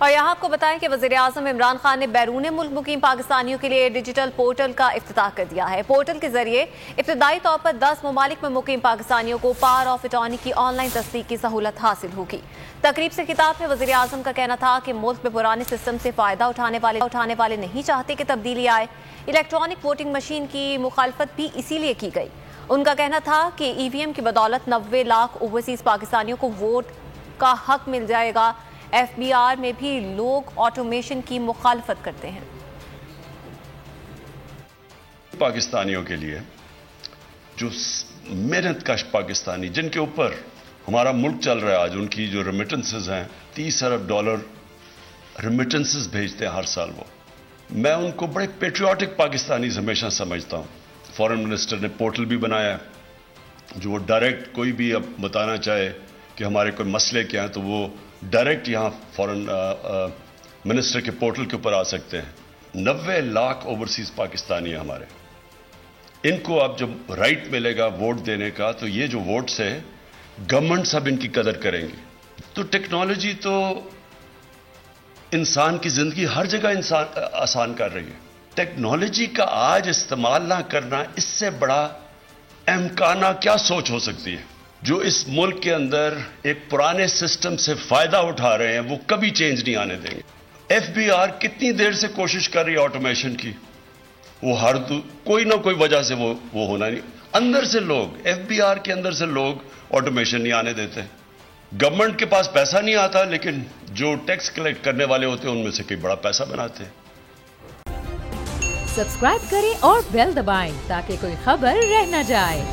اور یہاں آپ کو بتائیں کہ وزیر اعظم عمران خان نے بیرون ملک مقیم پاکستانیوں کے لیے ڈیجیٹل پورٹل کا افتتاح کر دیا ہے۔ پورٹل کے ذریعے ابتدائی طور پر 10 ممالک میں مقیم پاکستانیوں کو پاور آف اٹارنی کی آن لائن تصدیق کی سہولت حاصل ہوگی۔ تقریب سے خطاب میں وزیر اعظم کا کہنا تھا کہ ملک میں پرانے سسٹم سے فائدہ اٹھانے والے نہیں چاہتے کہ تبدیلی آئے۔ الیکٹرانک ووٹنگ مشین کی مخالفت بھی اسی لیے کی گئی۔ ان کا کہنا تھا کہ ای وی ایم کی بدولت 90 لاکھ اوورسیز پاکستانیوں کو ووٹ کا حق مل جائے گا۔ ایف بی آر میں بھی لوگ آٹومیشن کی مخالفت کرتے ہیں۔ پاکستانیوں کے لیے جو محنت کش پاکستانی جن کے اوپر ہمارا ملک چل رہا ہے آج، ان کی جو ریمیٹنسز ہیں $30 ارب ریمیٹنسز بھیجتے ہیں ہر سال وہ، میں ان کو بڑے پیٹریوٹک پاکستانیز ہمیشہ سمجھتا ہوں۔ فورن منسٹر نے پورٹل بھی بنایا ہے جو وہ ڈائریکٹ کوئی بھی اب بتانا چاہے کہ ہمارے کوئی مسئلے کیا ہیں تو وہ ڈائریکٹ یہاں فورن منسٹر کے پورٹل کے اوپر آ سکتے ہیں۔ 90 لاکھ اوورسیز پاکستانی ہیں ہمارے، ان کو اب جب رائٹ ملے گا ووٹ دینے کا تو یہ جو ووٹس ہے گورنمنٹ سب ان کی قدر کریں گی۔ تو ٹیکنالوجی تو انسان کی زندگی ہر جگہ آسان کر رہی ہے۔ ٹیکنالوجی کا آج استعمال نہ کرنا، اس سے بڑا امکانہ کیا سوچ ہو سکتی ہے؟ جو اس ملک کے اندر ایک پرانے سسٹم سے فائدہ اٹھا رہے ہیں وہ کبھی چینج نہیں آنے دیں گے۔ ایف بی آر کتنی دیر سے کوشش کر رہی ہے آٹومیشن کی، وہ کوئی نہ کوئی وجہ سے وہ ہونا نہیں۔ اندر سے لوگ ایف بی آر کے اندر سے لوگ آٹومیشن نہیں آنے دیتے۔ گورنمنٹ کے پاس پیسہ نہیں آتا لیکن جو ٹیکس کلیکٹ کرنے والے ہوتے ہیں ان میں سے کوئی بڑا پیسہ بناتے ہیں۔ سبسکرائب کریں اور بیل دبائیں تاکہ کوئی خبر رہ نہ جائے۔